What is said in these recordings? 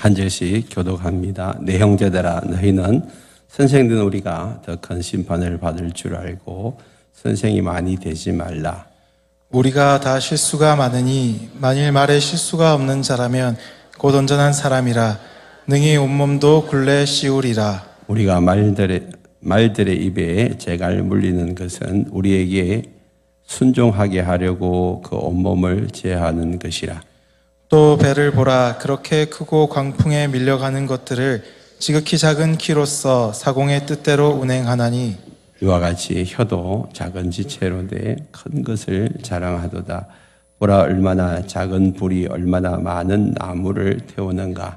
한 절씩 교독합니다. 내 형제들아 너희는 선생된 우리가 더 큰 심판을 받을 줄 알고 선생이 많이 되지 말라. 우리가 다 실수가 많으니 만일 말에 실수가 없는 자라면 곧 온전한 사람이라 능히 온몸도 굴레 씌우리라. 우리가 말들의 입에 재갈 물리는 것은 우리에게 순종하게 하려고 그 온몸을 제하는 것이라. 또 배를 보라. 그렇게 크고 광풍에 밀려가는 것들을 지극히 작은 키로서 사공의 뜻대로 운행하나니 이와 같이 혀도 작은 지체로 돼 큰 것을 자랑하도다. 보라 얼마나 작은 불이 얼마나 많은 나무를 태우는가.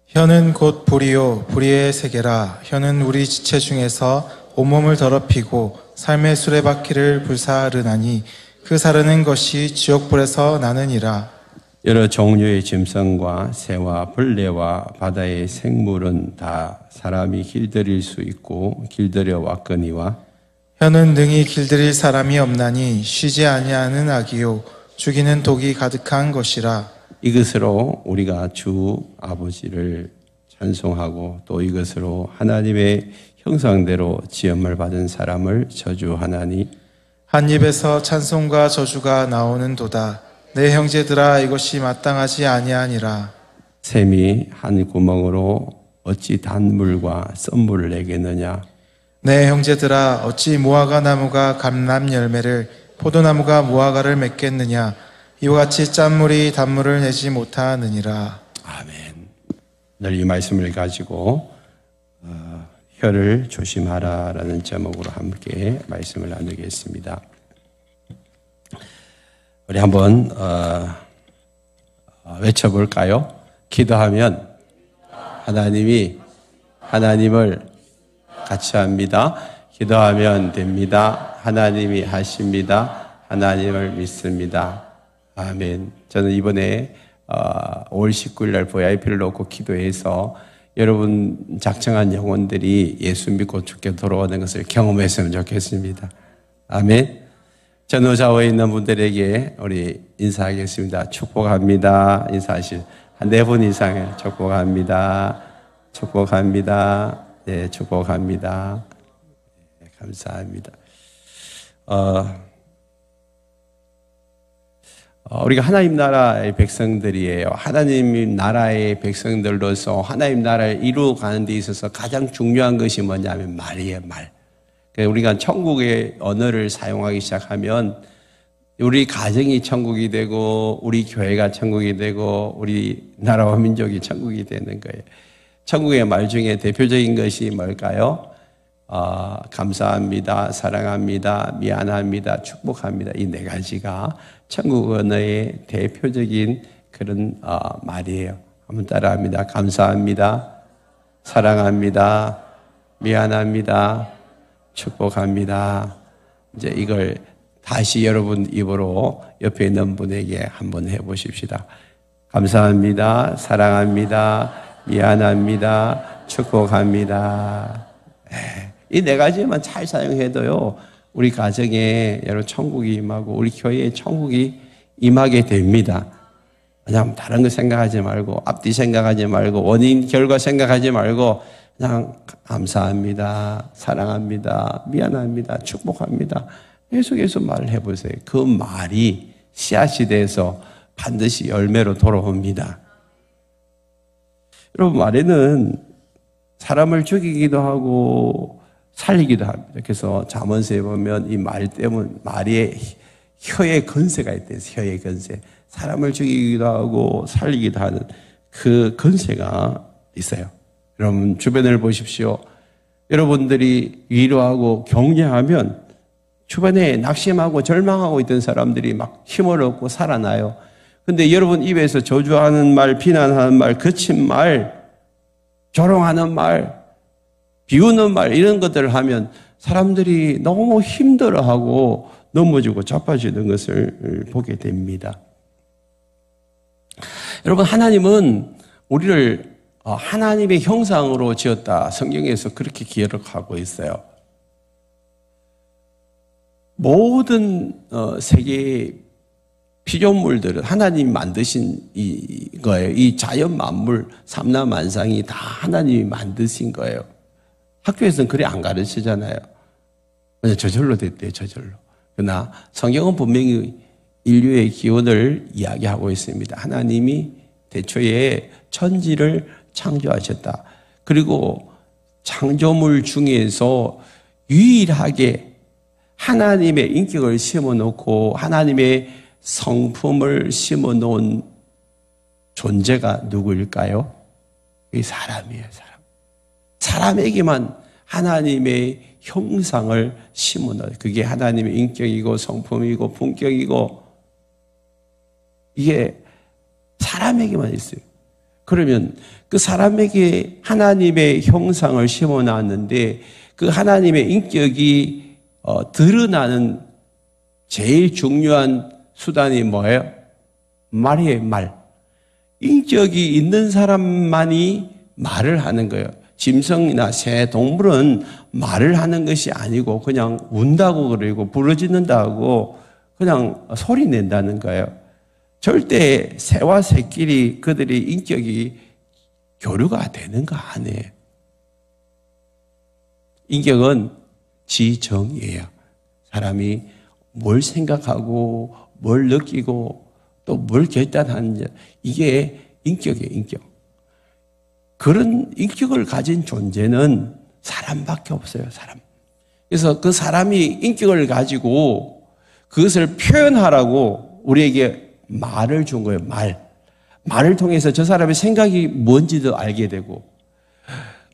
혀는 곧 불이요 불의의 세계라. 혀는 우리 지체 중에서 온몸을 더럽히고 삶의 수레바퀴를 불사르나니 그 사르는 것이 지옥불에서 나느니라. 여러 종류의 짐승과 새와 벌레와 바다의 생물은 다 사람이 길들일 수 있고 길들여 왔거니와 혀는 능히 길들일 사람이 없나니 쉬지 아니하는 악이요 죽이는 독이 가득한 것이라. 이것으로 우리가 주 아버지를 찬송하고 또 이것으로 하나님의 형상대로 지음을 받은 사람을 저주하나니 한 입에서 찬송과 저주가 나오는도다. 내 형제들아 이것이 마땅하지 아니하니라. 샘이 한 구멍으로 어찌 단물과 썬물을 내겠느냐. 내 형제들아 어찌 무화과 나무가 감람 열매를 포도나무가 무화과를 맺겠느냐. 이와 같이 짠물이 단물을 내지 못하느니라. 아멘. 늘 이 말씀을 가지고 혀를 조심하라라는 제목으로 함께 말씀을 나누겠습니다. 우리 한번 외쳐볼까요? 기도하면 하나님을 같이 합니다. 기도하면 됩니다. 하나님이 하십니다. 하나님을 믿습니다. 아멘. 저는 이번에 5월 19일 날 VIP를 놓고 기도해서 여러분 작정한 영혼들이 예수 믿고 죽게 돌아오는 것을 경험했으면 좋겠습니다. 아멘. 전후좌우에 있는 분들에게 우리 인사하겠습니다. 축복합니다. 인사하실 한 4분 이상의 축복합니다. 축복합니다. 네, 축복합니다. 네, 감사합니다. 우리가 하나님 나라의 백성들이에요. 하나님 나라의 백성들로서 하나님 나라를 이루어가는 데 있어서 가장 중요한 것이 뭐냐면 말이에요, 말. 우리가 천국의 언어를 사용하기 시작하면 우리 가정이 천국이 되고 우리 교회가 천국이 되고 우리 나라와 민족이 천국이 되는 거예요. 천국의 말 중에 대표적인 것이 뭘까요? 감사합니다, 사랑합니다, 미안합니다, 축복합니다. 이 4가지가 천국 언어의 대표적인 그런 말이에요. 한번 따라합니다. 감사합니다, 사랑합니다, 미안합니다, 축복합니다. 이제 이걸 다시 여러분 입으로 옆에 있는 분에게 한번 해보십시다. 감사합니다, 사랑합니다, 미안합니다, 축복합니다. 이 4가지만 잘 사용해도요, 우리 가정에 여러분 천국이 임하고 우리 교회에 천국이 임하게 됩니다. 그냥 다른 거 생각하지 말고 앞뒤 생각하지 말고 원인 결과 생각하지 말고 그냥 감사합니다, 사랑합니다, 미안합니다, 축복합니다. 계속 말을 해보세요. 그 말이 씨앗이 돼서 반드시 열매로 돌아옵니다. 여러분 말에는 사람을 죽이기도 하고 살리기도 합니다. 그래서 잠언서에 보면 이 말 때문에 말에 혀의 건세가 있대요. 혀의 건세. 사람을 죽이기도 하고 살리기도 하는 그 건세가 있어요. 여러분 주변을 보십시오. 여러분들이 위로하고 격려하면 주변에 낙심하고 절망하고 있던 사람들이 막 힘을 얻고 살아나요. 근데 여러분 입에서 저주하는 말, 비난하는 말, 거친 말, 조롱하는 말, 비우는 말 이런 것들을 하면 사람들이 너무 힘들어하고 넘어지고 자빠지는 것을 보게 됩니다. 여러분 하나님은 우리를 하나님의 형상으로 지었다. 성경에서 그렇게 기록하고 있어요. 모든 세계의 피조물들은 하나님이 만드신 거예요. 이 자연 만물, 삼라만상이 다 하나님이 만드신 거예요. 학교에서는 그래 안 가르치잖아요. 그냥 저절로 됐대요, 저절로. 그러나 성경은 분명히 인류의 기원을 이야기하고 있습니다. 하나님이 대초에 천지를 창조하셨다. 그리고 창조물 중에서 유일하게 하나님의 인격을 심어놓고 하나님의 성품을 심어놓은 존재가 누구일까요? 이 사람이에요, 사람. 사람에게만 하나님의 형상을 심어넣어요. 그게 하나님의 인격이고 성품이고 품격이고 이게 사람에게만 있어요. 그러면 그 사람에게 하나님의 형상을 심어놨는데 그 하나님의 인격이 드러나는 제일 중요한 수단이 뭐예요? 말이에요, 말. 인격이 있는 사람만이 말을 하는 거예요. 짐승이나 새, 동물은 말을 하는 것이 아니고 그냥 운다고 그러고 부르짖는다고 그냥 소리 낸다는 거예요. 절대 새와 새끼리 그들의 인격이 교류가 되는 거 아니에요. 인격은 지정이에요. 사람이 뭘 생각하고 뭘 느끼고 또 뭘 결단하는지 이게 인격이에요, 인격. 그런 인격을 가진 존재는 사람밖에 없어요, 사람. 그래서 그 사람이 인격을 가지고 그것을 표현하라고 우리에게 말을 준 거예요, 말. 말을 통해서 저 사람의 생각이 뭔지도 알게 되고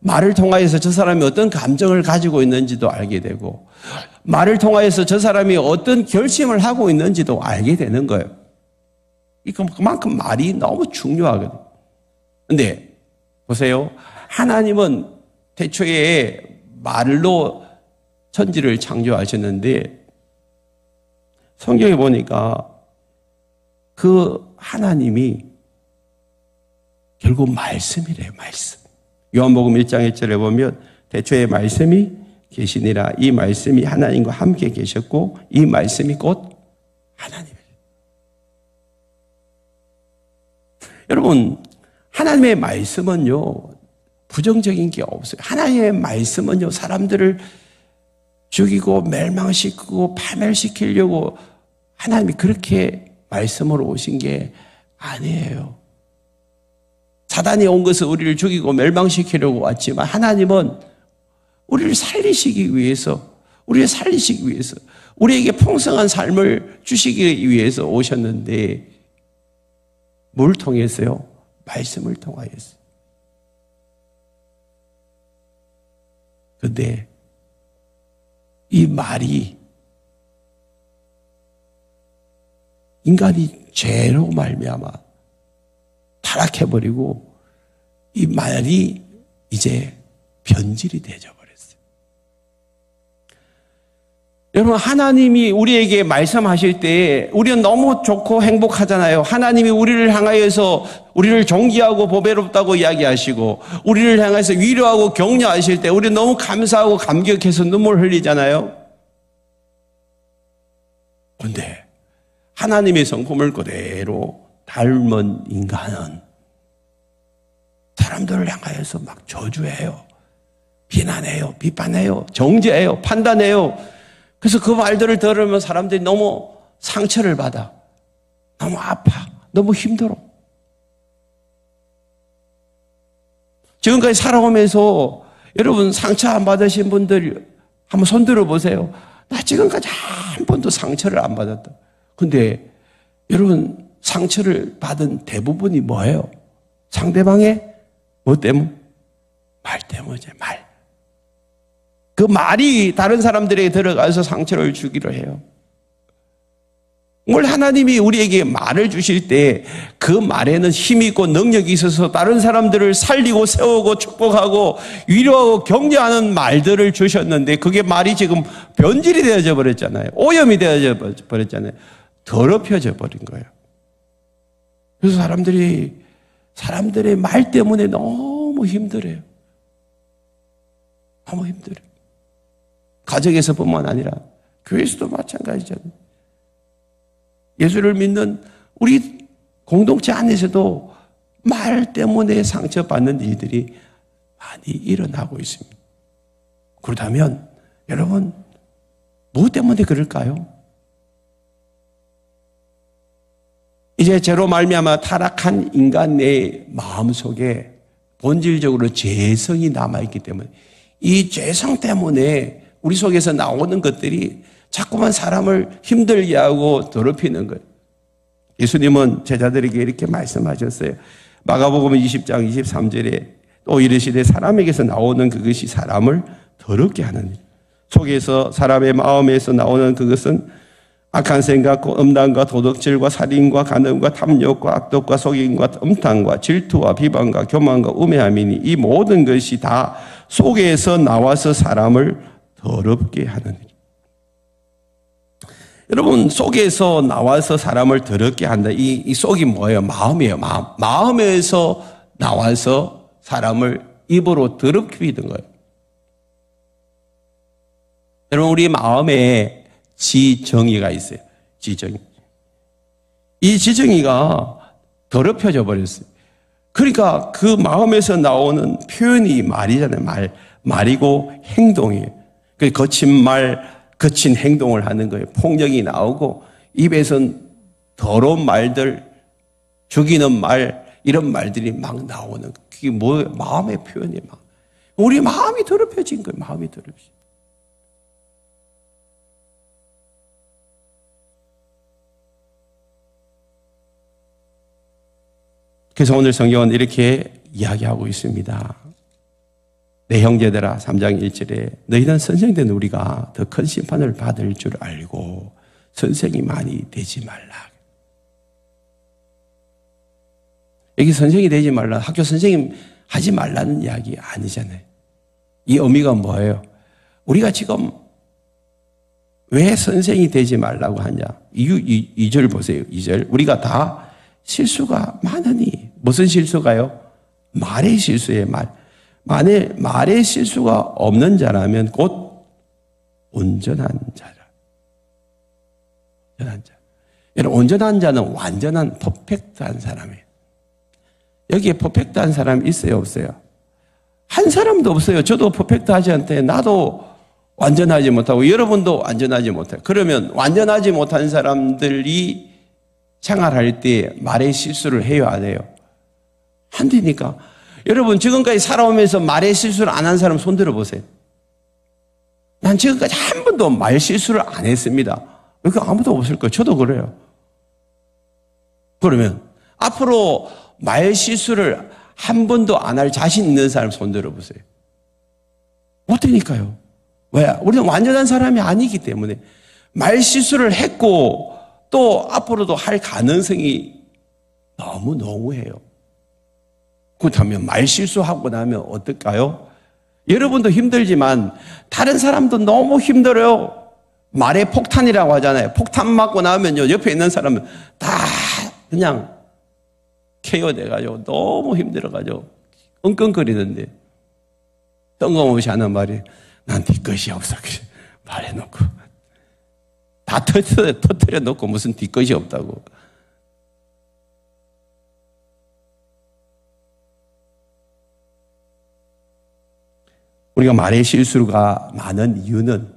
말을 통하여서 저 사람이 어떤 감정을 가지고 있는지도 알게 되고 말을 통하여서 저 사람이 어떤 결심을 하고 있는지도 알게 되는 거예요. 그만큼 말이 너무 중요하거든요. 근데 보세요. 하나님은 태초에 말로 천지를 창조하셨는데 성경에 보니까 그 하나님이 결국 말씀이래요, 말씀. 요한복음 1장 1절에 보면 태초에 말씀이 계시니라. 이 말씀이 하나님과 함께 계셨고 이 말씀이 곧 하나님이에요. 여러분, 하나님의 말씀은요, 부정적인 게 없어요. 하나님의 말씀은요, 사람들을 죽이고 멸망시키고 파멸시키려고 하나님이 그렇게 말씀으로 오신 게 아니에요. 사단이 온 것은 우리를 죽이고 멸망시키려고 왔지만 하나님은 우리를 살리시기 위해서, 우리에게 풍성한 삶을 주시기 위해서 오셨는데 뭘 통해서요? 말씀을 통하여서. 그런데 이 말이 인간이 죄로 말미암아 타락해버리고 이 말이 이제 변질이 되어버렸어요. 여러분, 하나님이 우리에게 말씀하실 때 우리는 너무 좋고 행복하잖아요. 하나님이 우리를 향하여서 우리를 존귀하고 보배롭다고 이야기하시고 우리를 향해서 위로하고 격려하실 때 우리는 너무 감사하고 감격해서 눈물 흘리잖아요. 그런데 하나님의 성품을 그대로 닮은 인간은 사람들을 향하여서 막 저주해요. 비난해요. 비판해요. 정죄해요. 판단해요. 그래서 그 말들을 들으면 사람들이 너무 상처를 받아. 너무 아파. 너무 힘들어. 지금까지 살아오면서 여러분 상처 안 받으신 분들 한번 손들어 보세요. 나 지금까지 한 번도 상처를 안 받았다. 근데 여러분 상처를 받은 대부분이 뭐예요? 상대방의 뭐 때문에? 말 때문이죠. 말. 그 말이 다른 사람들에게 들어가서 상처를 주기로 해요. 오늘 하나님이 우리에게 말을 주실 때 그 말에는 힘이 있고 능력이 있어서 다른 사람들을 살리고 세우고 축복하고 위로하고 격려하는 말들을 주셨는데 그게 말이 지금 변질이 되어져 버렸잖아요. 오염이 되어져 버렸잖아요. 더럽혀져 버린 거예요. 그래서 사람들의 말 때문에 너무 힘들어요. 너무 힘들어요. 가정에서뿐만 아니라 교회에서도 마찬가지잖아요. 예수를 믿는 우리 공동체 안에서도 말 때문에 상처받는 일들이 많이 일어나고 있습니다. 그렇다면 여러분, 무엇 때문에 그럴까요? 이제 죄로 말미암아 타락한 인간의 마음속에 본질적으로 죄성이 남아있기 때문에 이 죄성 때문에 우리 속에서 나오는 것들이 자꾸만 사람을 힘들게 하고 더럽히는 거예요. 예수님은 제자들에게 이렇게 말씀하셨어요. 마가복음 20장 23절에 또 이르시되 사람에게서 나오는 그것이 사람을 더럽게 하는 일. 속에서 사람의 마음에서 나오는 그것은 악한 생각과 음란과 도덕질과 살인과 간음과 탐욕과 악독과 속임과 음탕과 질투와 비방과 교만과 우매함이니 이 모든 것이 다 속에서 나와서 사람을 더럽게 하는 일. 여러분, 속에서 나와서 사람을 더럽게 한다. 이 속이 뭐예요? 마음이에요. 마음에서 나와서 사람을 입으로 더럽히는 거예요. 여러분, 우리 마음에 지정의가 있어요. 지정의. 이 지정의가 더럽혀져 버렸어요. 그러니까 그 마음에서 나오는 표현이 말이잖아요. 말이고 행동이에요. 그 거친 말, 거친 행동을 하는 거예요. 폭력이 나오고 입에선 더러운 말들, 죽이는 말, 이런 말들이 막 나오는 거예요. 그게 뭐예요? 마음의 표현이에요. 우리 마음이 더럽혀진 거예요. 마음이 더럽혀진. 그래서 오늘 성경은 이렇게 이야기하고 있습니다. 내 형제들아 3장 1절에 너희는 선생된 우리가 더 큰 심판을 받을 줄 알고 선생이 많이 되지 말라. 여기 선생이 되지 말라. 학교 선생님 하지 말라는 이야기 아니잖아요. 이 의미가 뭐예요? 우리가 지금 왜 선생이 되지 말라고 하냐? 2절 보세요. 2절. 우리가 다 실수가 많으니. 무슨 실수가요? 말의 실수예요. 만일 말의 실수가 없는 자라면 곧 온전한 자라. 온전한 자. 여러분, 온전한 자는 완전한 퍼펙트한 사람이에요. 여기에 퍼펙트한 사람 있어요, 없어요? 한 사람도 없어요. 저도 퍼펙트하지 않대. 나도 완전하지 못하고 여러분도 완전하지 못해요. 그러면 완전하지 못한 사람들이 생활할 때 말의 실수를 해요, 안 해요? 한디니까. 여러분, 지금까지 살아오면서 말의 실수를 안 한 사람 손 들어보세요. 난 지금까지 한 번도 말 실수를 안 했습니다. 여기 아무도 없을 거예요. 저도 그래요. 그러면 앞으로 말 실수를 한 번도 안 할 자신 있는 사람 손 들어보세요. 못 되니까요. 왜? 우리는 완전한 사람이 아니기 때문에 말 실수를 했고 또 앞으로도 할 가능성이 너무 농후해요. 그렇다면 말 실수하고 나면 어떨까요? 여러분도 힘들지만 다른 사람도 너무 힘들어요. 말의 폭탄이라고 하잖아요. 폭탄 맞고 나면요, 옆에 있는 사람은 다 그냥 KO 돼가지고 너무 힘들어가지고 끙끙거리는데 뜬금없이 하는 말이 난 네 것이 없어. 말해놓고 다 터뜨려 놓고 무슨 네 것이 없다고. 우리가 말의 실수가 많은 이유는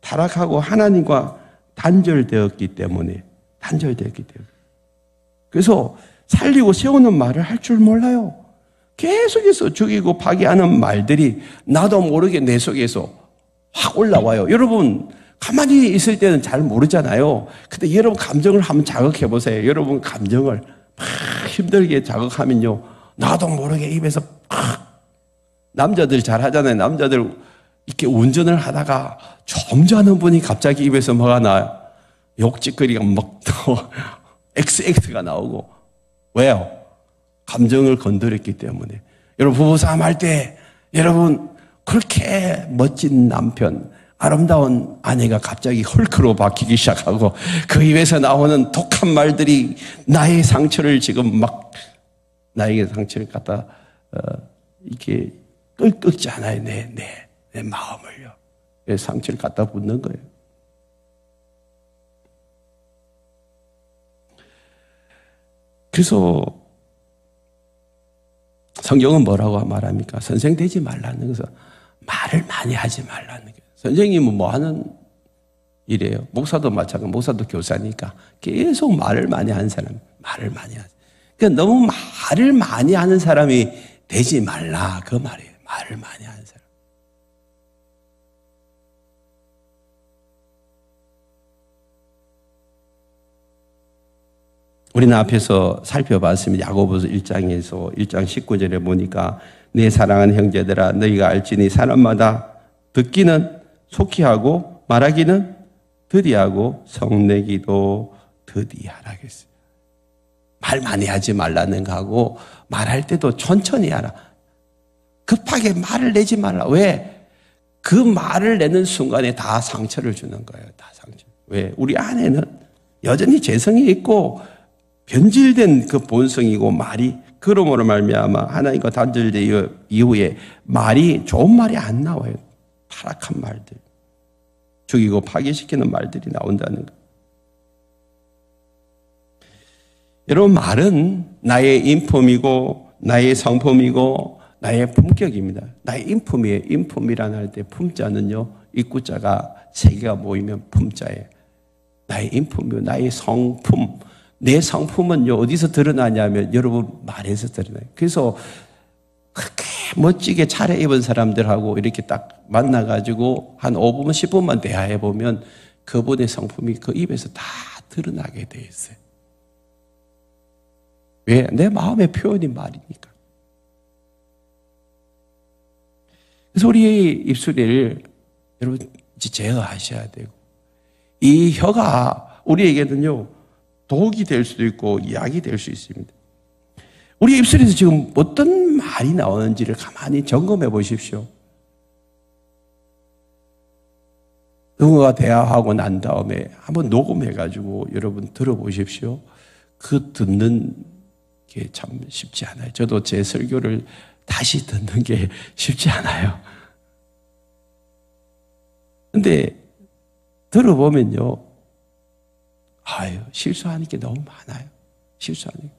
타락하고 하나님과 단절되었기 때문에. 그래서 살리고 세우는 말을 할 줄 몰라요. 계속해서 죽이고 파괴하는 말들이 나도 모르게 내 속에서 확 올라와요. 여러분, 가만히 있을 때는 잘 모르잖아요. 근데 여러분 감정을 한번 자극해 보세요. 여러분 감정을 막 힘들게 자극하면요, 나도 모르게 입에서 팍. 남자들 잘 하잖아요. 남자들 이렇게 운전을 하다가 점잖은 분이 갑자기 입에서 뭐가 나요? 욕짓거리가 막 또 XX가 나오고. 왜요? 감정을 건드렸기 때문에. 여러분 부부싸움 할 때 여러분 그렇게 멋진 남편, 아름다운 아내가 갑자기 헐크로 바뀌기 시작하고 그 입에서 나오는 독한 말들이 나의 상처를 지금 막 나에게 상처를 갖다 이렇게 끓지 않아요. 내 마음을요. 상처를 갖다 붓는 거예요. 그래서 성경은 뭐라고 말합니까? 선생 되지 말라는 것은 말을 많이 하지 말라는 거예요. 선생님은 뭐 하는 일이에요? 목사도 마찬가지, 목사도 교사니까 계속 말을 많이 하는 사람, 말을 많이 하죠. 그러니까 너무 말을 많이 하는 사람이 되지 말라, 그 말이에요. 말을 많이 하는 사람. 우리는 앞에서 살펴봤습니다. 야고보서 1장에서 1장 19절에 보니까 내 사랑하는 형제들아 너희가 알지니 사람마다 듣기는 속히 하고 말하기는 더디하고 성내기도 더디하라 그랬어요. 말 많이 하지 말라는 거하고 말할 때도 천천히 하라. 급하게 말을 내지 말라. 왜? 그 말을 내는 순간에 다 상처를 주는 거예요. 다 상처. 왜? 우리 안에는 여전히 재성이 있고 변질된 그 본성이고 말이 그러므로 말미암아 하나님과 단절된 이후에 말이 좋은 말이 안 나와요. 타락한 말들. 죽이고 파괴시키는 말들이 나온다는 거. 여러분 말은 나의 인품이고 나의 성품이고 나의 품격입니다. 나의 인품이에요. 인품이라는 할 때 품자는요. 입구자가 세 개가 모이면 품자예요. 나의 인품이고 나의 성품. 내 성품은요 어디서 드러나냐면 여러분 말에서 드러나요. 그래서 그렇게 멋지게 차려입은 사람들하고 이렇게 딱 만나가지고 한 5분, 10분만 대화해보면 그분의 성품이 그 입에서 다 드러나게 돼 있어요. 왜? 내 마음의 표현이 말이니까. 그래서 우리 입술을 여러분 이제 제어하셔야 되고 이 혀가 우리에게는요 독이 될 수도 있고 약이 될 수 있습니다. 우리 입술에서 지금 어떤 말이 나오는지를 가만히 점검해 보십시오. 누군가 대화하고 난 다음에 한번 녹음해 가지고 여러분 들어보십시오. 그 듣는 게 참 쉽지 않아요. 저도 제 설교를 다시 듣는 게 쉽지 않아요. 근데 들어보면요. 아유, 실수하는 게 너무 많아요. 실수하는 게.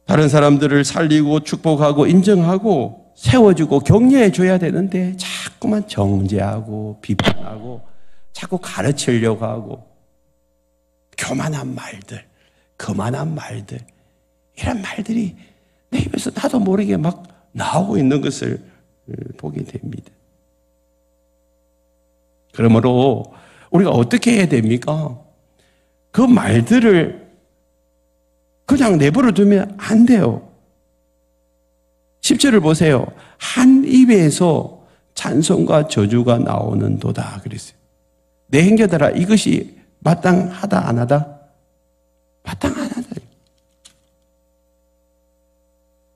다른 사람들을 살리고 축복하고 인정하고 세워주고 격려해 줘야 되는데 자꾸만 정죄하고 비판하고 자꾸 가르치려고 하고 교만한 말들, 거만한 말들 이런 말들이 내 입에서 나도 모르게 막 나오고 있는 것을 보게 됩니다. 그러므로 우리가 어떻게 해야 됩니까? 그 말들을 그냥 내버려 두면 안 돼요. 10절을 보세요. 한 입에서 찬송과 저주가 나오는도다 그랬어요. 내 형제들아 이것이 마땅하다 안 하다? 마땅하다.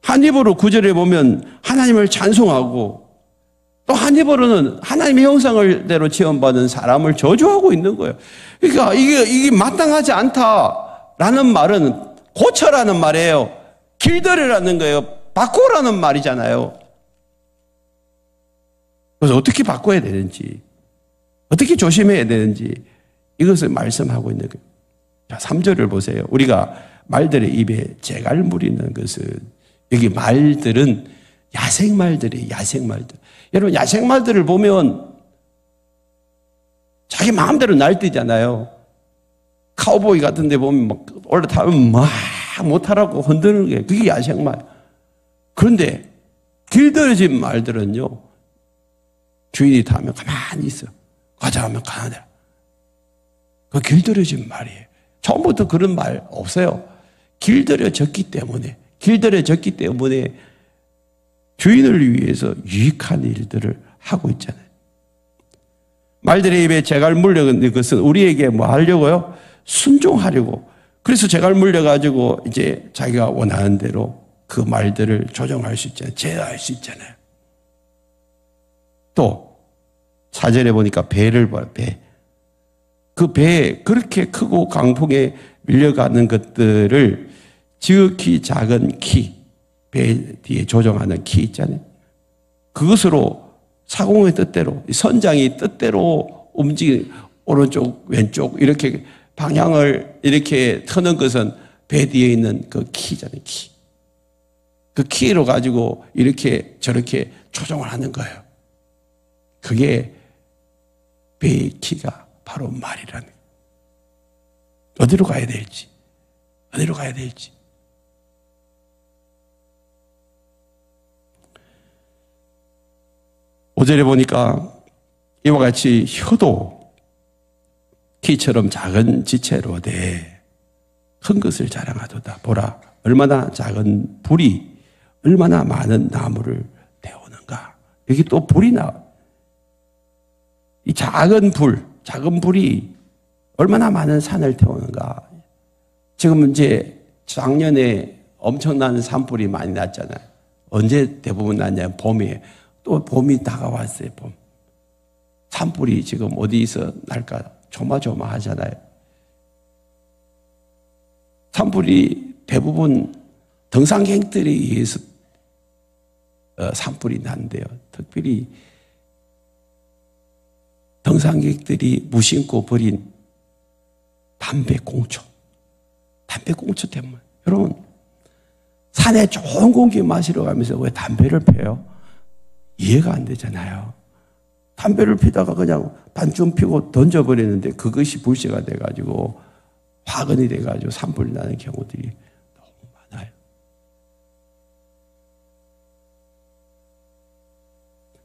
한 입으로 9절에 보면 하나님을 찬송하고 또 한 입으로는 하나님의 형상대로 지원받은 사람을 저주하고 있는 거예요. 그러니까 이게 마땅하지 않다라는 말은 고쳐라는 말이에요. 길들이라는 거예요. 바꾸라는 말이잖아요. 그래서 어떻게 바꿔야 되는지, 어떻게 조심해야 되는지 이것을 말씀하고 있는 거예요. 자, 3절을 보세요. 우리가 말들의 입에 재갈물이 있는 것은 여기 말들은 야생말들이에요. 야생말들. 여러분 야생말들을 보면 자기 마음대로 날뛰잖아요. 카우보이 같은 데 보면 막 올라타면 막 못하라고 흔드는 게 그게 야생말. 그런데 길들여진 말들은요. 주인이 타면 가만히 있어. 가자 하면 가만히. 그 길들여진 말이에요. 처음부터 그런 말 없어요. 길들여졌기 때문에 주인을 위해서 유익한 일들을 하고 있잖아요. 말들의 입에 재갈 물려는 것은 우리에게 뭐 하려고요? 순종하려고. 그래서 재갈 물려가지고 이제 자기가 원하는 대로 그 말들을 조정할 수 있잖아요. 제어할 수 있잖아요. 또 4절에 보니까 배를 봐요. 배. 그 배에 그렇게 크고 강풍에 밀려가는 것들을 지극히 작은 키, 배 뒤에 조정하는 키 있잖아요. 그것으로 사공의 뜻대로, 선장이 뜻대로 움직이 오른쪽, 왼쪽 이렇게 방향을 이렇게 트는 것은 배 뒤에 있는 그 키잖아요, 키. 그 키로 가지고 이렇게 저렇게 조종을 하는 거예요. 그게 배의 키가 바로 말이라는 거예요. 어디로 가야 될지, 어디로 가야 될지. 오절에 보니까 이와 같이 혀도 키처럼 작은 지체로되 큰 것을 자랑하도다. 보라, 얼마나 작은 불이 얼마나 많은 나무를 태우는가. 여기 또 불이 나와. 이 작은 불이 얼마나 많은 산을 태우는가. 지금 이제 작년에 엄청난 산불이 많이 났잖아요. 언제 대부분 났냐면 봄이에요. 또 봄이 다가왔어요, 봄. 산불이 지금 어디서 날까 조마조마하잖아요. 산불이 대부분 등산객들에 의해서 산불이 난대요. 특별히 등산객들이 무심코 버린 담배꽁초 때문에. 여러분, 산에 좋은 공기 마시러 가면서 왜 담배를 피워요? 이해가 안 되잖아요. 담배를 피다가 그냥 반쯤 피고 던져버리는데 그것이 불씨가 돼가지고 화근이 돼가지고 산불이 나는 경우들이 너무 많아요.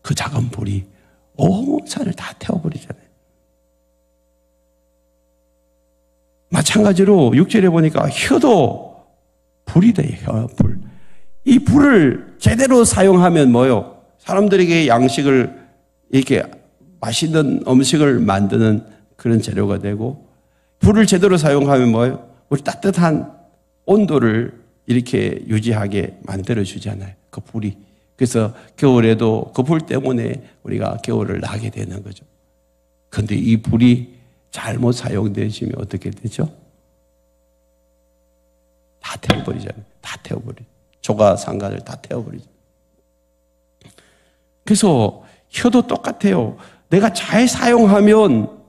그 작은 불이 온 산을 다 태워버리잖아요. 마찬가지로 6절에 보니까 혀도 불이 돼요. 불. 이 불을 제대로 사용하면 뭐요? 사람들에게 양식을 이렇게 맛있는 음식을 만드는 그런 재료가 되고, 불을 제대로 사용하면 뭐예요? 우리 따뜻한 온도를 이렇게 유지하게 만들어 주잖아요. 그 불이. 그래서 겨울에도 그 불 때문에 우리가 겨울을 나게 되는 거죠. 그런데 이 불이 잘못 사용되시면 어떻게 되죠? 다 태워버리잖아요. 다 태워버리죠. 조가상간을 다 태워버리죠. 그래서 혀도 똑같아요. 내가 잘 사용하면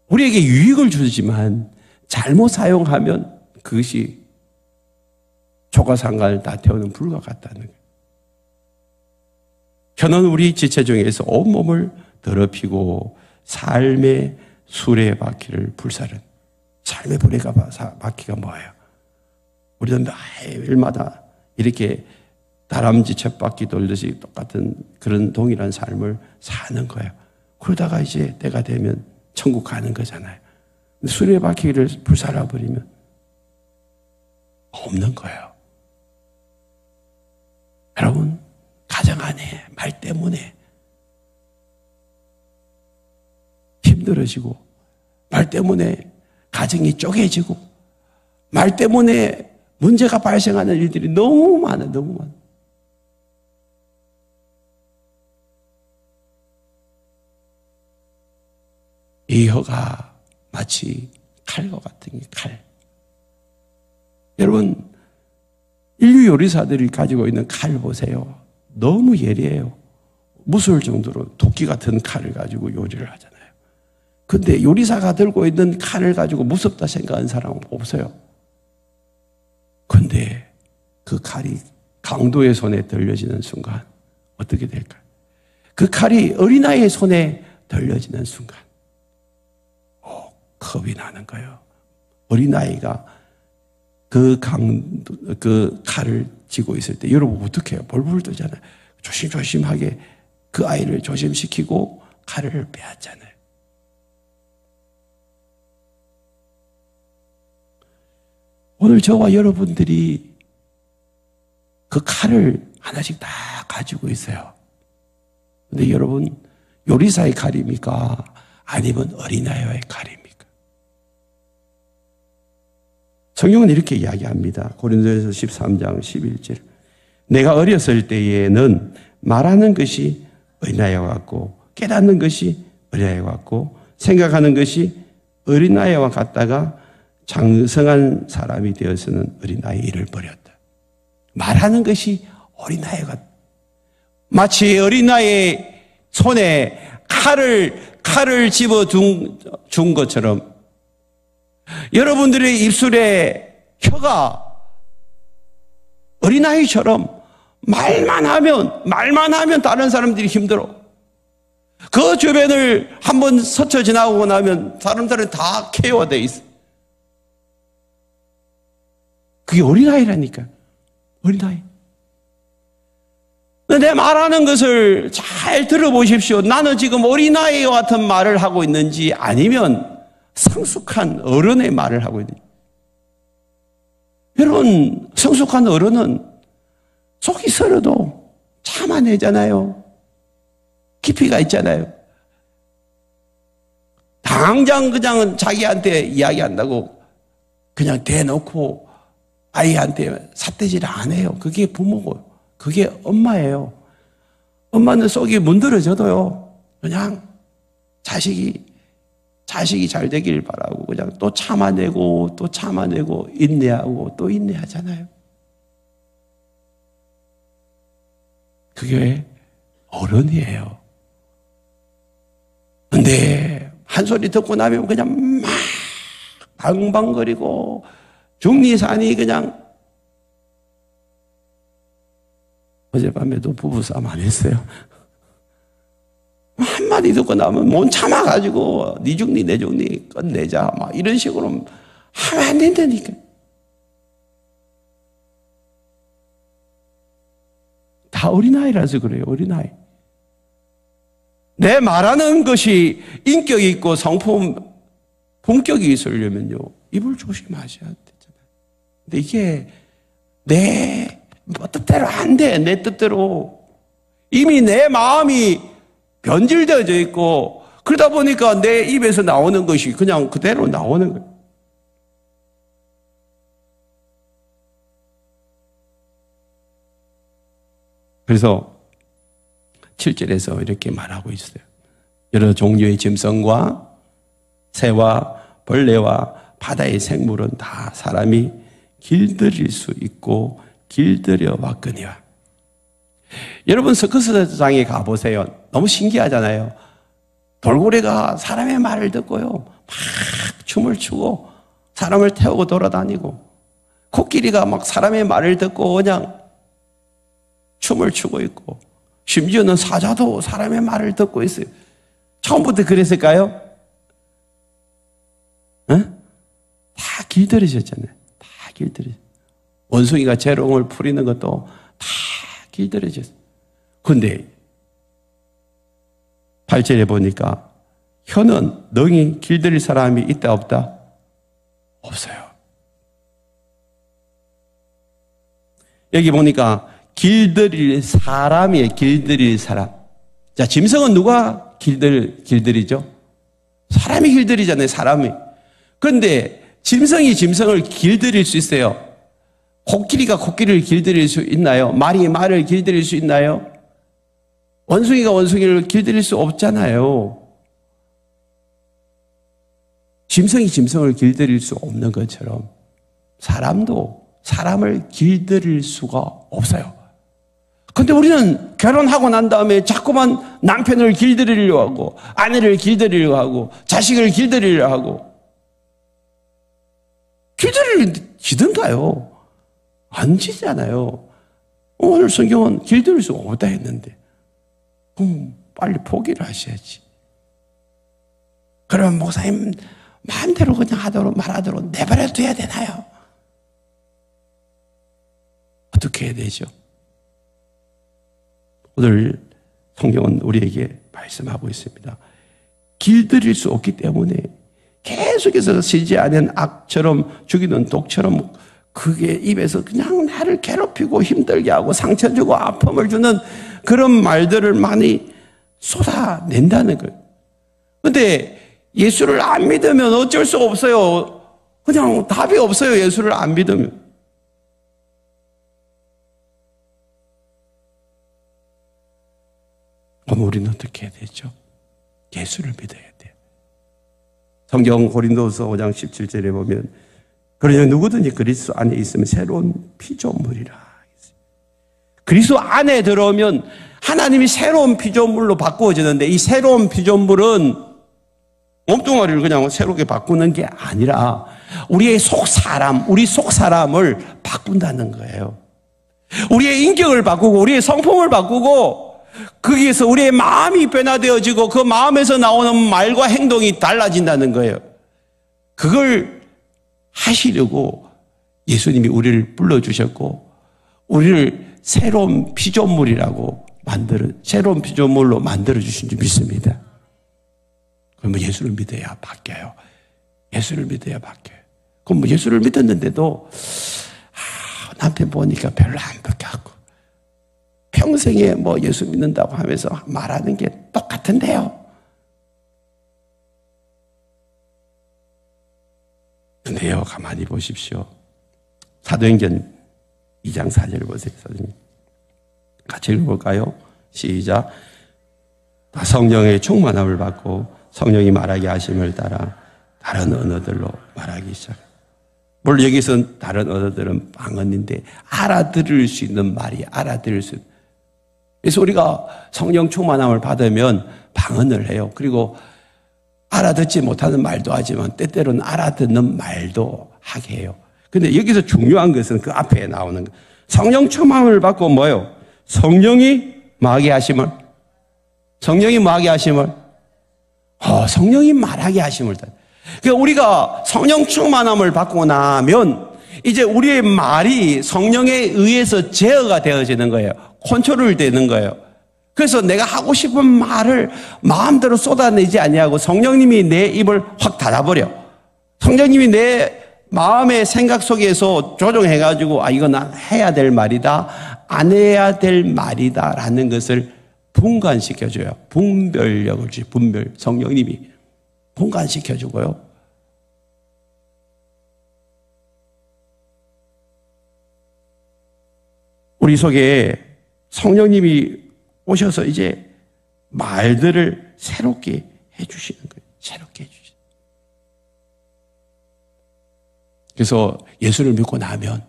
우리에게 유익을 주지만 잘못 사용하면 그것이 조가상간을 다 태우는 불과 같다는 거예요. 혀는 우리 지체 중에서 온몸을 더럽히고 삶의 수레바퀴를 불사른. 삶의 바퀴가 뭐예요? 우리는 매일마다 이렇게 다람쥐 쳇바퀴 돌듯이 똑같은 그런 동일한 삶을 사는 거예요. 그러다가 이제 때가 되면 천국 가는 거잖아요. 수레바퀴를 불살라버리면 없는 거예요. 여러분, 가정 안에 말 때문에 힘들어지고, 말 때문에 가정이 쪼개지고, 말 때문에 문제가 발생하는 일들이 너무 많아요. 너무 많아요. 이 혀가 마치 칼과 같은 게 칼. 여러분, 인류 요리사들이 가지고 있는 칼 보세요. 너무 예리해요. 무서울 정도로 도끼 같은 칼을 가지고 요리를 하잖아요. 근데 요리사가 들고 있는 칼을 가지고 무섭다 생각하는 사람은 없어요. 근데 그 칼이 강도의 손에 들려지는 순간 어떻게 될까요? 그 칼이 어린아이의 손에 들려지는 순간 겁이 나는 거예요. 어린아이가 그 칼을 쥐고 있을 때 여러분 어떻게 해요? 벌벌 떠잖아요. 조심조심하게 그 아이를 조심시키고 칼을 빼앗잖아요. 오늘 저와 여러분들이 그 칼을 하나씩 다 가지고 있어요. 근데 여러분, 요리사의 칼입니까? 아니면 어린아이의 칼입니까? 성경은 이렇게 이야기합니다. 고린도전서 13장 11절. 내가 어렸을 때에는 말하는 것이 어린아이와 같고 깨닫는 것이 어린아이와 같고 생각하는 것이 어린아이와 같다가 장성한 사람이 되어서는 어린아이 일을 버렸다. 말하는 것이 어린아이가 마치 어린아이의 손에 칼을 집어준 것처럼 여러분들의 입술에 혀가 어린아이처럼 말만 하면 다른 사람들이 힘들어. 그 주변을 한번 스쳐 지나고 나면 사람들은 다 케어돼 있어. 그게 어린아이라니까. 어린아이. 내 말하는 것을 잘 들어보십시오. 나는 지금 어린아이와 같은 말을 하고 있는지 아니면 성숙한 어른의 말을 하고 있는지. 여러분, 성숙한 어른은 속이 썰어도 참아내잖아요. 깊이가 있잖아요. 당장 그냥 자기한테 이야기한다고 그냥 대놓고 아이한테 삿대질 안 해요. 그게 부모고, 그게 엄마예요. 엄마는 속이 문드러져도요, 그냥 자식이 잘 되길 바라고 그냥 또 참아내고 인내하고 또 인내하잖아요. 그게 어른이에요. 근데 한 소리 듣고 나면 그냥 막 방방거리고 중리산이 그냥. 어젯밤에도 부부싸움 안 했어요. 한마디 듣고 나면 못 참아가지고 네 중리 내 중리 끝내자 막 이런 식으로 하면 안 된다니까. 다 어린아이라서 그래요. 어린아이. 내 말하는 것이 인격이 있고 품격이 있으려면요, 입을 조심하셔야 되잖아요. 근데 이게 내 뜻대로 안 돼. 내 뜻대로. 이미 내 마음이 변질되어져 있고, 그러다 보니까 내 입에서 나오는 것이 그냥 그대로 나오는 거예요. 그래서 7절에서 이렇게 말하고 있어요. 여러 종류의 짐승과 새와 벌레와 바다의 생물은 다 사람이 길들일 수 있고 길들여 왔거니와. 여러분 서커스장에 가보세요. 너무 신기하잖아요. 돌고래가 사람의 말을 듣고요, 막 춤을 추고 사람을 태우고 돌아다니고, 코끼리가 막 사람의 말을 듣고 그냥 춤을 추고 있고, 심지어는 사자도 사람의 말을 듣고 있어요. 처음부터 그랬을까요? 응? 다 길들여졌잖아요. 다 길들여졌어요. 원숭이가 재롱을 부리는 것도 다 길들여졌어요. 그런데 8절에 보니까 혀는 능히 길들일 사람이 있다 없다? 없어요. 여기 보니까 길들일 사람이에요. 길들일 사람. 자, 짐승은 누가 길들이죠? 사람이 길들이잖아요. 사람이. 그런데 짐승이 짐승을 길들일 수 있어요. 코끼리가 코끼리를 길들일 수 있나요? 말이 말을 길들일 수 있나요? 원숭이가 원숭이를 길들일 수 없잖아요. 짐승이 짐승을 길들일 수 없는 것처럼 사람도 사람을 길들일 수가 없어요. 근데 우리는 결혼하고 난 다음에 자꾸만 남편을 길들이려고 하고, 아내를 길들이려고 하고, 자식을 길들이려고 하고. 길들이지든가요. 안 지잖아요. 오늘 성경은 길들일 수 없다 했는데, 빨리 포기를 하셔야지. 그러면 목사님 마음대로 그냥 하도록 말하도록 내버려 둬야 되나요? 어떻게 해야 되죠? 오늘 성경은 우리에게 말씀하고 있습니다. 길들일 수 없기 때문에 계속해서 쉬지 않은 악처럼, 죽이는 독처럼 그게 입에서 그냥 나를 괴롭히고 힘들게 하고 상처 주고 아픔을 주는 그런 말들을 많이 쏟아낸다는 거예요. 그런데 예수를 안 믿으면 어쩔 수 없어요. 그냥 답이 없어요. 예수를 안 믿으면. 그럼 우리는 어떻게 해야 되죠? 예수를 믿어야 돼요. 성경 고린도서 5장 17절에 보면, 그러니 누구든지 그리스도 안에 있으면 새로운 피조물이라. 그리스도 안에 들어오면 하나님이 새로운 피조물로 바꾸어지는데, 이 새로운 피조물은 몸뚱아리를 그냥 새롭게 바꾸는 게 아니라 우리의 속 사람, 우리 속 사람을 바꾼다는 거예요. 우리의 인격을 바꾸고 우리의 성품을 바꾸고 거기에서 우리의 마음이 변화되어지고 그 마음에서 나오는 말과 행동이 달라진다는 거예요. 그걸 하시려고 예수님이 우리를 불러주셨고 우리를 새로운 피조물이라고 새로운 피조물로 만들어주신 줄 믿습니다. 그러면 예수를 믿어야 바뀌어요. 예수를 믿어야 바뀌어요. 그럼 뭐 예수를 믿었는데도 남편 보니까 별로 안 바뀌었고 평생에 뭐 예수 믿는다고 하면서 말하는 게 똑같은데요. 근데요, 가만히 보십시오. 사도행전 2장 4절 보세요. 사도행전. 같이 읽어볼까요? 시작. 다 성령의 충만함을 받고 성령이 말하게 하심을 따라 다른 언어들로 말하기 시작. 물론 여기서는 다른 언어들은 방언인데 알아들을 수 있는 말이 알아들을 수 있는. 그래서 우리가 성령 충만함을 받으면 방언을 해요. 그리고 알아듣지 못하는 말도 하지만 때때로는 알아듣는 말도 하게 해요. 근데 여기서 중요한 것은 그 앞에 나오는 거. 성령 충만함을 받고 뭐예요? 성령이 뭐하게 하심을? 성령이 뭐하게 하심을? 성령이 말하게 하심을. 그러니까 우리가 성령 충만함을 받고 나면 이제 우리의 말이 성령에 의해서 제어가 되어지는 거예요. 컨트롤 되는 거예요. 그래서 내가 하고 싶은 말을 마음대로 쏟아내지 아니하고 성령님이 내 입을 확 닫아버려. 성령님이 내 마음의 생각 속에서 조정해가지고 이거 난 해야 될 말이다, 안 해야 될 말이다 라는 것을 분간시켜줘요. 분별력을 주죠. 성령님이 분간시켜주고요. 우리 속에 성령님이 오셔서 이제 말들을 새롭게 해주시는 거예요. 새롭게 해주시는. 그래서 예수를 믿고 나면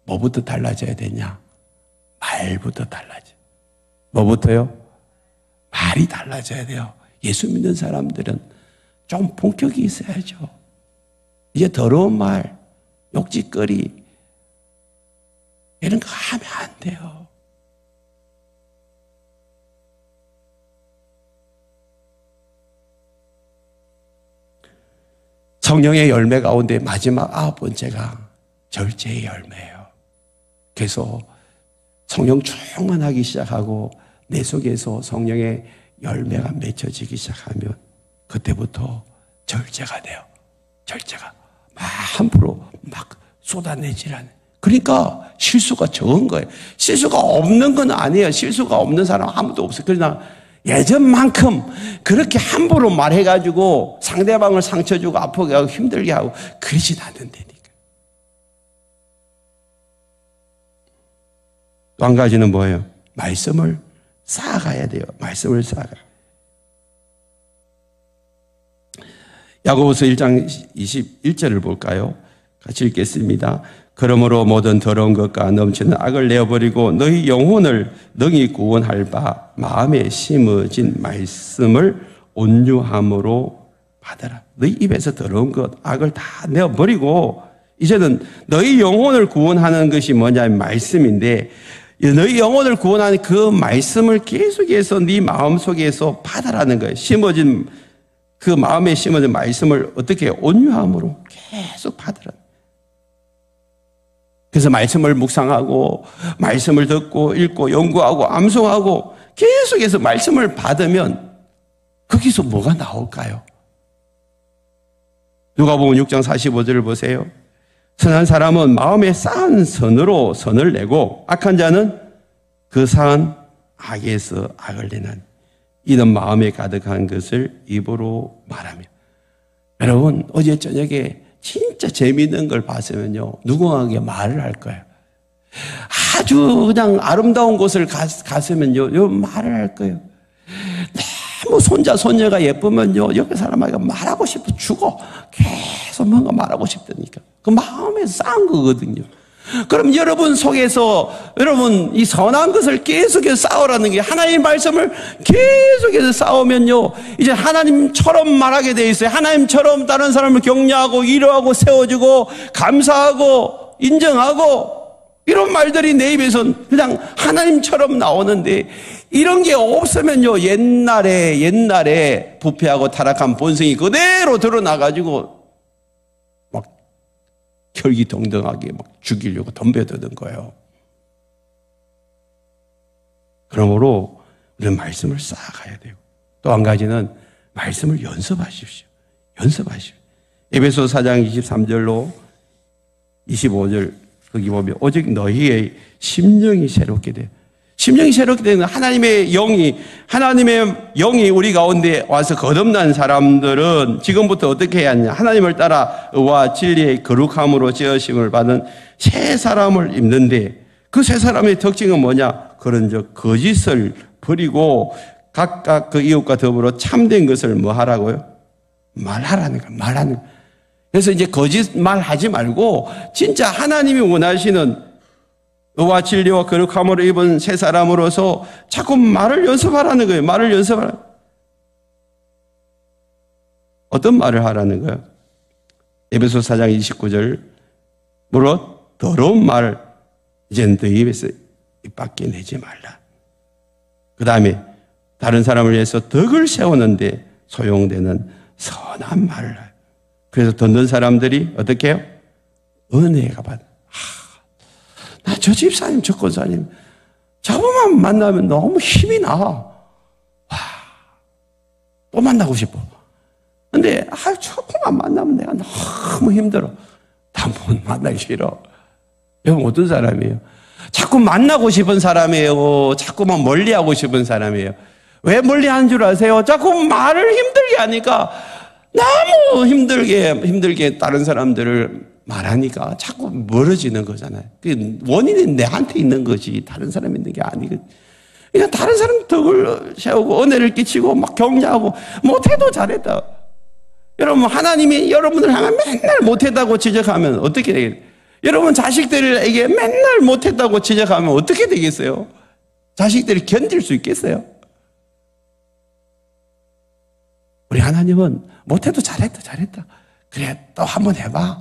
뭐부터 달라져야 되냐? 말부터 달라져. 뭐부터요? 말이 달라져야 돼요. 예수 믿는 사람들은 좀 본격이 있어야죠. 이제 더러운 말, 욕짓거리 이런 거 하면 안 돼요. 성령의 열매 가운데 마지막 9번째가 절제의 열매예요. 그래서 성령 충만하기 시작하고 내 속에서 성령의 열매가 맺혀지기 시작하면 그때부터 절제가 돼요. 절제가 막 함부로 막 쏟아내질 않아요. 그러니까 실수가 적은 거예요. 실수가 없는 건 아니에요. 실수가 없는 사람 아무도 없어요. 그러나 예전만큼 그렇게 함부로 말해가지고 상대방을 상처 주고 아프게 하고 힘들게 하고 그러진 않는다니까. 또 한 가지는 뭐예요? 말씀을 쌓아가야 돼요. 말씀을 쌓아가요. 야고보서 1장 21절을 볼까요? 같이 읽겠습니다. 그러므로 모든 더러운 것과 넘치는 악을 내어버리고 너희 영혼을 능히 구원할 바 마음에 심어진 말씀을 온유함으로 받아라. 너희 입에서 더러운 것, 악을 다 내어버리고 이제는 너희 영혼을 구원하는 것이 뭐냐면 말씀인데 너희 영혼을 구원하는 그 말씀을 계속해서 네 마음속에서 받아라는 거예요. 심어진 그 마음에 심어진 말씀을 어떻게 온유함으로 계속 받으라. 그래서 말씀을 묵상하고 말씀을 듣고 읽고 연구하고 암송하고 계속해서 말씀을 받으면 거기서 뭐가 나올까요? 누가복음 6장 45절을 보세요. 선한 사람은 마음에 쌓은 선으로 선을 내고 악한 자는 그 쌓은 악에서 악을 내나니 이는 마음에 가득한 것을 입으로 말하며. 여러분 어제 저녁에 진짜 재미있는 걸 봤으면요 누구에게 말을 할 거예요. 아주 그냥 아름다운 곳을 갔으면요 말을 할 거예요. 너무 손자 손녀가 예쁘면요 옆에 사람에게 말하고 싶어 죽어. 계속 뭔가 말하고 싶다니까. 그 마음에 쌓은 거거든요. 그럼 여러분 속에서 여러분 이 선한 것을 계속해서 쌓으라는 게 하나님의 말씀을 계속해서 쌓으면요. 이제 하나님처럼 말하게 돼 있어요. 하나님처럼 다른 사람을 격려하고 위로하고 세워주고 감사하고 인정하고 이런 말들이 내 입에선 그냥 하나님처럼 나오는데 이런 게 없으면요. 옛날에 부패하고 타락한 본성이 그대로 드러나가지고 막 혈기동동하게 막 죽이려고 덤벼드는 거예요. 그러므로 우리는 말씀을 쌓아가야 돼요. 또 한 가지는 말씀을 연습하십시오. 연습하십시오. 에베소 4장 23절로 25절 거기 보면 오직 너희의 심령이 새롭게 돼. 심령이 새롭게 되는 하나님의 영이 우리 가운데 와서 거듭난 사람들은 지금부터 어떻게 해야 하냐. 하나님을 따라 의와 진리의 거룩함으로 지으심을 받은 새 사람을 입는데 그 새 사람의 특징은 뭐냐. 그런즉 거짓을 버리고 각각 그 이웃과 더불어 참된 것을 뭐 하라고요? 말하라는 거예요. 말하는 거예요. 그래서 이제 거짓말 하지 말고 진짜 하나님이 원하시는 의와 진리와 거룩함으로 입은 새 사람으로서 자꾸 말을 연습하라는 거예요. 말을 연습하라. 어떤 말을 하라는 거예요? 에베소 4장 29절 물어 더러운 말 이제는 너 입에서 입 밖에 내지 말라. 그 다음에 다른 사람을 위해서 덕을 세우는데 소용되는 선한 말을 해요. 그래서 듣는 사람들이 어떻게 해요? 은혜가 받아. 나 저 집사님, 저 권사님 저분만 만나면 너무 힘이 나. 와, 또 만나고 싶어. 근데 저분만 만나면 내가 너무 힘들어. 다 못 만나기 싫어. 여러분 어떤 사람이에요? 자꾸 만나고 싶은 사람이에요? 자꾸만 멀리하고 싶은 사람이에요? 왜 멀리하는 줄 아세요? 자꾸 말을 힘들게 하니까 너무 힘들게 다른 사람들을 말하니까 자꾸 멀어지는 거잖아요. 그 원인이 내한테 있는 거지 다른 사람이 있는 게 아니거든요. 그러니까 다른 사람 덕을 세우고 은혜를 끼치고 막 격려하고 못해도 잘했다. 여러분 하나님이 여러분을 향해 맨날 못했다고 지적하면 어떻게 되겠어요? 여러분 자식들에게 맨날 못했다고 지적하면 어떻게 되겠어요? 자식들이 견딜 수 있겠어요? 우리 하나님은 못해도 잘했다. 그래, 또 한번 해봐.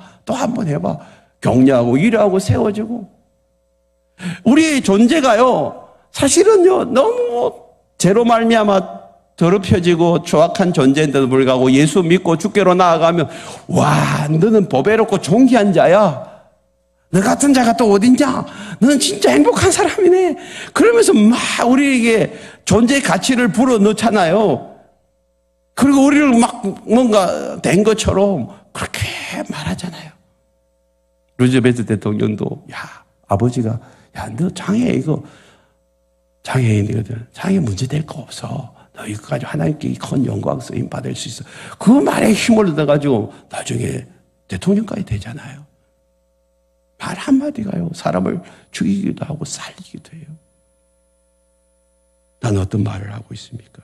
격려하고 위로하고 세워주고. 우리의 존재가요, 사실은요, 너무 죄로 말미암아 더럽혀지고 추악한 존재인데도 불구하고 예수 믿고 주께로 나아가면, 와, 너는 보배롭고 존귀한 자야. 너 같은 자가 또 어딨냐? 너는 진짜 행복한 사람이네. 그러면서 막 우리에게 존재의 가치를 불어넣잖아요. 그리고 우리를 막 뭔가 된 것처럼 그렇게 말하잖아요. 루즈베트 대통령도 아버지가 너 장애인이거든. 장애 문제 될 거 없어. 너 이거 가지고 하나님께 큰 영광 쓰임 받을 수 있어. 그 말에 힘을 얻어가지고 나중에 대통령까지 되잖아요. 말 한마디가요 사람을 죽이기도 하고 살리기도 해요. 난 어떤 말을 하고 있습니까?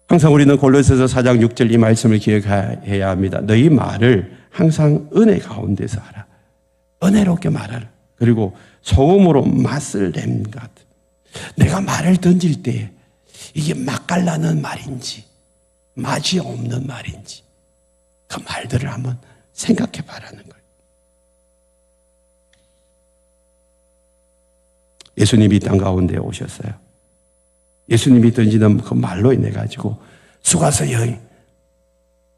항상 우리는 골로새서 4장 6절 이 말씀을 기억해야 합니다. 너희 말을 항상 은혜 가운데서 하라. 은혜롭게 말하라. 그리고 소금으로 맛을 낸 것. 내가 말을 던질 때 이게 맛깔나는 말인지 맛이 없는 말인지 그 말들을 한번 생각해 봐라는 거예요. 예수님이 땅 가운데 오셨어요. 예수님이 던지는 그 말로 인해 가지고 수가서 여인,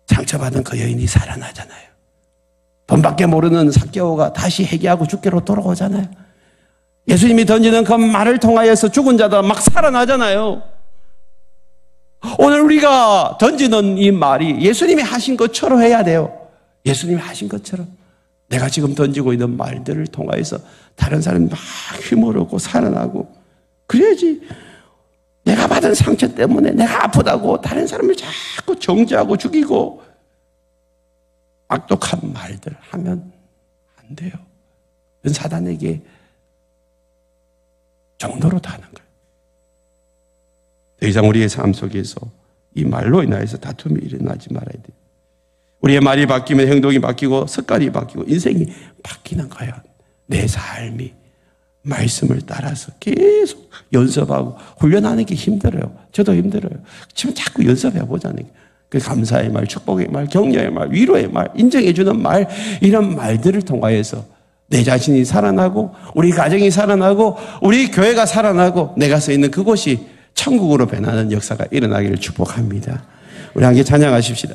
상처받은 그 여인이 살아나잖아요. 돈밖에 모르는 삭개오가 다시 회개하고 주께로 돌아오잖아요. 예수님이 던지는 그 말을 통하여서 죽은 자들 막 살아나잖아요. 오늘 우리가 던지는 이 말이 예수님이 하신 것처럼 해야 돼요. 예수님이 하신 것처럼 내가 지금 던지고 있는 말들을 통하여서 다른 사람이 막 힘을 얻고 살아나고 그래야지. 내가 받은 상처 때문에 내가 아프다고 다른 사람을 자꾸 정죄하고 죽이고 악독한 말들 하면 안 돼요. 그건 사단에게 정도로 다는 거예요. 더 이상 우리의 삶 속에서 이 말로 인하여서 다툼이 일어나지 말아야 돼요. 우리의 말이 바뀌면 행동이 바뀌고 습관이 바뀌고 인생이 바뀌는 거예요. 내 삶이 말씀을 따라서 계속 연습하고 훈련하는 게 힘들어요. 저도 힘들어요. 지금 자꾸 연습해 보자는 게. 그 감사의 말, 축복의 말, 격려의 말, 위로의 말, 인정해주는 말, 이런 말들을 통하여서 내 자신이 살아나고 우리 가정이 살아나고 우리 교회가 살아나고 내가 서 있는 그곳이 천국으로 변하는 역사가 일어나기를 축복합니다. 우리 함께 찬양하십시다.